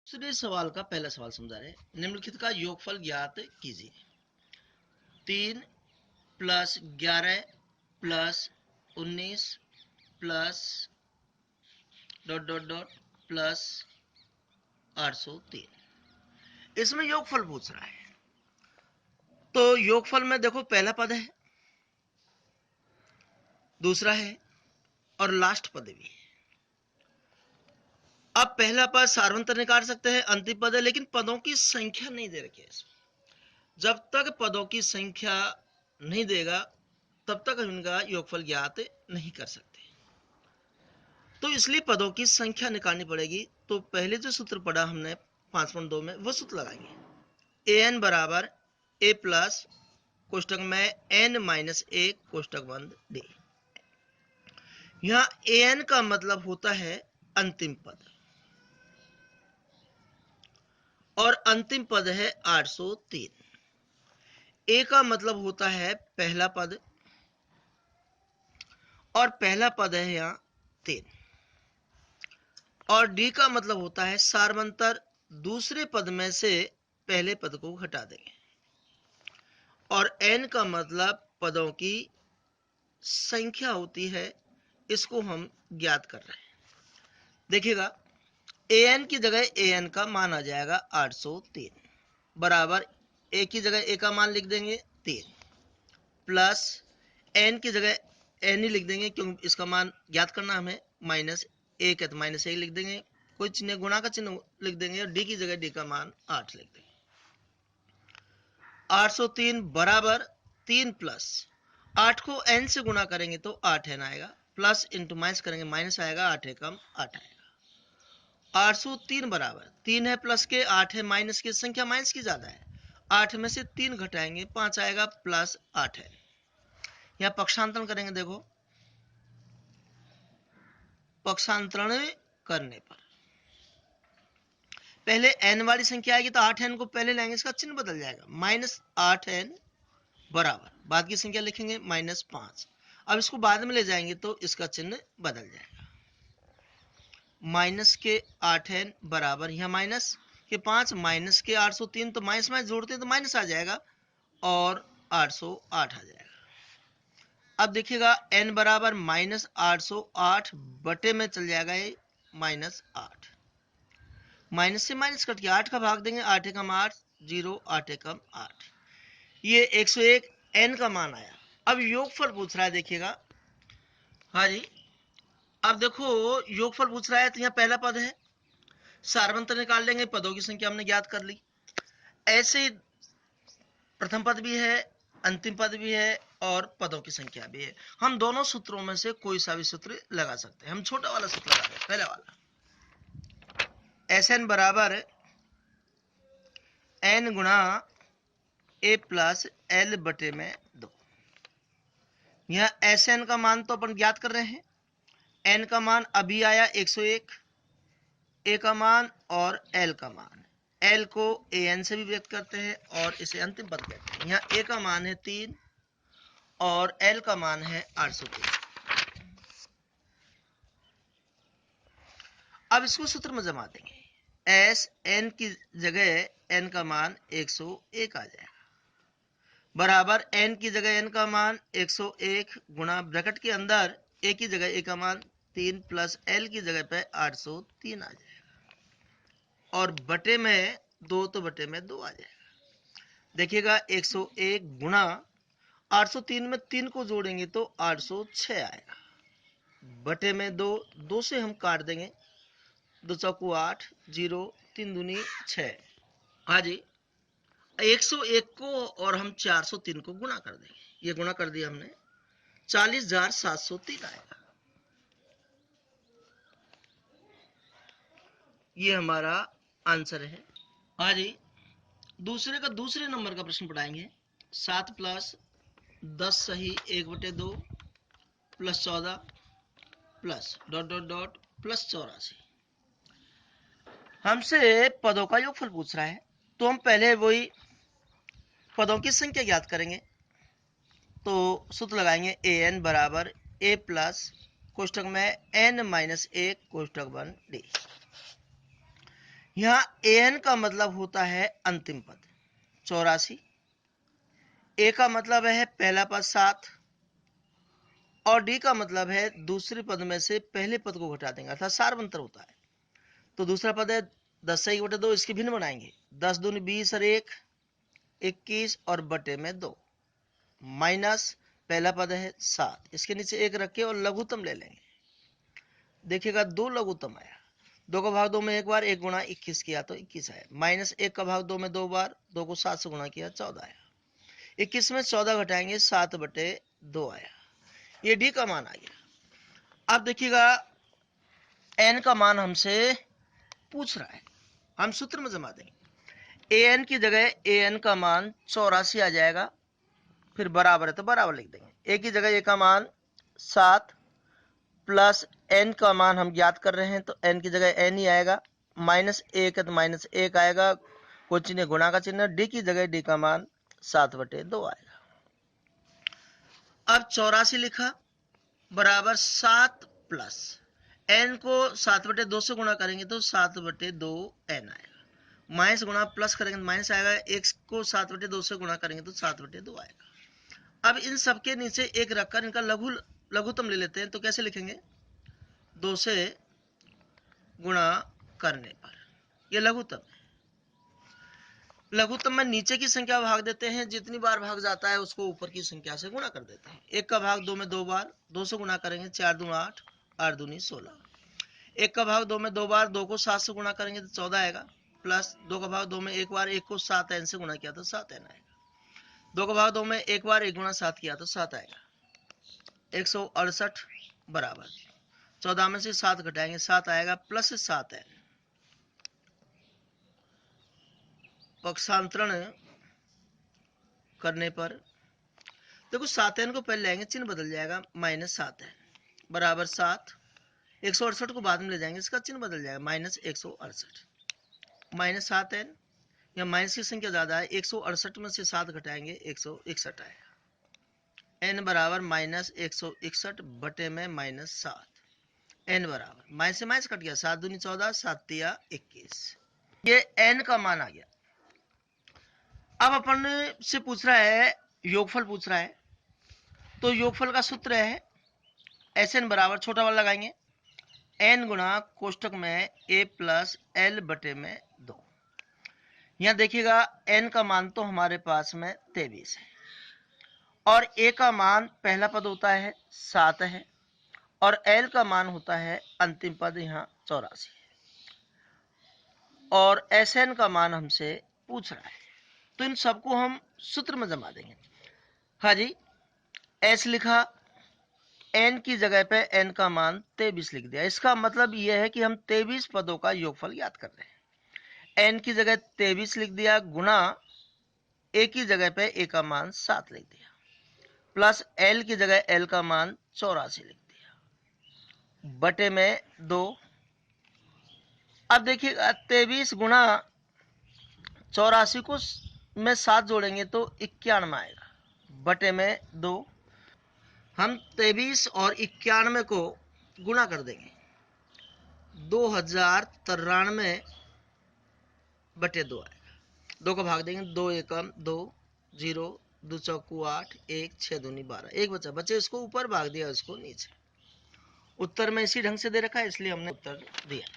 दूसरे सवाल का पहला सवाल समझा रहे हैं। निम्नलिखित का योगफल ज्ञात कीजिए। 3 + 11 + 19 + 803। इसमें योगफल पूछ रहा है। तो योगफल में देखो पहला पद है, दूसरा है और लास्ट पद भी है। अब पहला पद सार्वंतर निकाल सकते हैं, अंतिम पद है, लेकिन पदों की संख्या नहीं दे रखी है इसमें। जब तक पदों की संख्या नहीं देगा तब तक हम इनका योगफल ज्ञात नहीं कर सकते। तो इसलिए पदों की संख्या निकालनी पड़ेगी। तो पहले जो सूत्र पढ़ा हमने 5.2 में वो सूत्र लगाएंगे। an बराबर a प्लस कोष्टक में n-1 कोष्टक बंद d। यहां an का मतलब होता है अंतिम पद और अंतिम पद है 803। a का मतलब होता है पहला पद और पहला पद है यहां 3। और डी का मतलब होता है सार्वंतर, दूसरे पद में से पहले पद को घटा देंगे। और एन का मतलब पदों की संख्या होती है, इसको हम ज्ञात कर रहे हैं। देखिएगा an की जगह an का मान आ जाएगा 803 बराबर a की जगह a का मान लिख देंगे 3 प्लस n की जगह n ही लिख देंगे क्योंकि इसका मान ज्ञात करना हमें। -1 है तो -1 लिख देंगे, कोई चिन्ह गुणा का चिन्ह लिख देंगे और d की जगह d का मान 8 लिख देंगे। 803 बराबर 3 प्लस 8 को n से गुणा करेंगे तो 8n आएगा, प्लस इंटू माइनस करेंगे माइनस आएगा, 8 एकम 8 आएगा। 803 बराबर 3 है प्लस के, 8 है माइनस की, संख्या माइनस की ज्यादा है, 8 में से 3 घटाएंगे 5 आएगा प्लस 8 है। यहाँ पक्षांतरण करेंगे, देखो पक्षांतरण करने पर पहले n वाली संख्या आएगी तो 8n को पहले लेंगे, इसका चिन्ह बदल जाएगा, -8n बराबर बाद की संख्या लिखेंगे -5। अब इसको बाद में ले जाएंगे तो इसका चिन्ह बदल जाएगा। माइनस के 8n बराबर यहाँ माइनस के 5 माइनस के 803, तो माइनस माइनस जोड़ते हैं तो माइनस आ जाएगा और 808 आ जाएगा। अब देखिएगा n बराबर -808 बटे में चल जाएगा ये -8। माइनस से माइनस कट के 8 का भाग देंगे, 8 एकम 8 0, 8 एकम 8, ये 101 n का मान आया। अब योगफल पूछ रहा है, देखिएगा। हाँ जी, अब देखो योगफल पूछ रहा है तो यहाँ पहला पद है, सार्वंतर निकाल लेंगे, पदों की संख्या हमने ज्ञात कर ली। ऐसे प्रथम पद भी है, अंतिम पद भी है और पदों की संख्या भी है। हम दोनों सूत्रों में से कोई सा भी सूत्र लगा सकते हैं। हम छोटा वाला सूत्र लगा रहे हैं, पहला वाला। Sn बराबर n गुणा a प्लस l बटे में 2। यहाँ Sn का मान तो अपन ज्ञात कर रहे हैं, n का मान अभी आया 101, a का मान और l का मान। l को an से भी व्यक्त करते हैं और इसे अंतिम पद कहते हैं। यहाँ a का मान है 3 और l का मान है 803। अब इसको सूत्र में जमा देंगे, s n की जगह n का मान 101 आ जाएगा बराबर n की जगह n का मान 101 गुणा ब्रैकेट के अंदर a की जगह a का मान 3 प्लस l की जगह पे 803 आ जाएगा और बटे में 2 तो बटे में 2 आ जाएगा। देखिएगा 101 गुणा 803 में 3 को जोड़ेंगे तो 806 आएगा बटे में 2, 2 से हम काट देंगे, 2 चौको 8 0 3 दूनी 6। हाँ जी, 101 को और हम 403 को गुणा कर देंगे, ये गुणा कर दिया हमने, 40,703 आएगा। ये हमारा आंसर है। हाँ जी, दूसरे का दूसरे नंबर का प्रश्न पढ़ाएंगे। 7 प्लस 10 सही 1/2 plus 14 plus dot dot dot plus 84। हमसे पदों का योगफल पूछ रहा है तो हम पहले वही पदों की संख्या ज्ञात करेंगे। तो सूत्र लगाएंगे an बराबर a प्लस कोष्टक में n-1 कोष्टक 1 डी। यहाँ an का मतलब होता है अंतिम पद 84, a का मतलब है पहला पद 7 और d का मतलब है दूसरे पद में से पहले पद को घटा देंगे, अर्थात सारवंतर होता है। तो दूसरा पद है 10 से 1/2, इसकी भिन्न बनाएंगे 10 दूनी 20 और 1 21 और बटे में 2 माइनस पहला पद है 7, इसके नीचे 1 रख के और लघुत्तम ले लेंगे। देखिएगा 2 लघुत्तम आया, 2 का भाग 2 में एक बार, 1 गुणा 21 किया तो 21 आया, माइनस 1 का भाग 2 में 2 बार, 2 को 7 से गुणा किया 14 आया, 21 में 14 घटाएंगे 7/2 आया। ये डी का मान आ गया। अब देखिएगा एन का मान हमसे पूछ रहा है, हम सूत्र में जमा देंगे। ए एन की जगह ए एन का मान 84 आ जाएगा, फिर बराबर है तो बराबर लिख देंगे। ए की जगह ए का मान 7 प्लस एन का मान हम ज्ञात कर रहे हैं तो एन की जगह एन ही आएगा, माइनस 1 है तो माइनस 1 आएगा, कोई चिन्ह गुणा का चिन्ह। डी की जगह डी का मान 7/2 आएगा। अब 84 लिखा बराबर 7 प्लस एन को 7/2 से गुणा करेंगे तो 7/2 एन आएगा, माइनस गुणा प्लस करेंगे तो माइनस आएगा, एक्स को 7/2 से गुणा करेंगे तो 7/2 आएगा। अब इन सबके नीचे 1 रखकर इनका लघुत्तम ले लेते हैं, तो कैसे लिखेंगे, 2 से गुणा करने पर, यह लघुत्तम है। लघुत्तम में नीचे की संख्या भाग देते हैं, जितनी बार भाग जाता है उसको ऊपर की संख्या से गुणा कर देते हैं। 1 का भाग 2 में 2 बार, 2 से गुणा करेंगे 4 दूनी 8, 8 दूनी 16। 1 का भाग 2 में 2 बार, 2 को 7 से गुणा करेंगे तो 14 आएगा, प्लस 2 का भाग 2 में एक बार, 1 को 7 एन से गुणा किया तो 7 एन आएगा। 2 का भाग 2 में एक बार, 1 गुणा 7 किया तो 7 आएगा। 168 बराबर 14 में से 7 घटाएंगे 7 आएगा, प्लस 7 एन। पक्षांतरण करने पर देखो 7 एन को पहले लेंगे, चिन्ह बदल जाएगा, माइनस 7 एन बराबर 7। 168 को बाद में ले जाएंगे, इसका चिन्ह बदल जाएगा, माइनस 168 माइनस 7 एन। या माइनस की संख्या ज्यादा है, 168 में से 7 घटाएंगे 161 आएगा। एन बराबर माइनस 161 बटे में माइनस 7। एन बराबर माइनस से माइनस कट गया, 7 दूनी 14, 7 तिया 21। ये एन का मान आ गया। अब अपन से पूछ रहा है योगफल पूछ रहा है, तो योगफल का सूत्र है एस एन बराबर छोटा वाला लगाएंगे एन गुणा कोष्टक में ए प्लस एल बटे में 2। यहां देखिएगा एन का मान तो हमारे पास में 23 है और ए का मान पहला पद होता है 7 है और एल का मान होता है अंतिम पद यहाँ 84 है और एस एन का मान हमसे पूछ रहा है, तो इन सबको हम सूत्र में जमा देंगे। हाँ जी, एस लिखा, एन की जगह पे एन का मान 23 लिख दिया। इसका मतलब यह है कि हम 23 पदों का योगफल याद कर रहे हैं। एन की जगह 23 लिख दिया, गुणा ए की जगह पे ए का मान 7 लिख दिया, प्लस एल की जगह एल का मान 84 लिख दिया, बटे में 2। अब देखिएगा 23 गुणा 84 को में 7 जोड़ेंगे तो 91 आएगा, बटे में 2। हम 23 और 91 को गुणा कर देंगे, 2093 बटे 2 आएगा। 2 का भाग देंगे, 2 एकम 2, 0, 2 चौकू 8, 1 6 दूनी 12, एक बचा, बचे इसको ऊपर भाग दिया इसको नीचे। उत्तर में इसी ढंग से दे रखा है इसलिए हमने उत्तर दिया।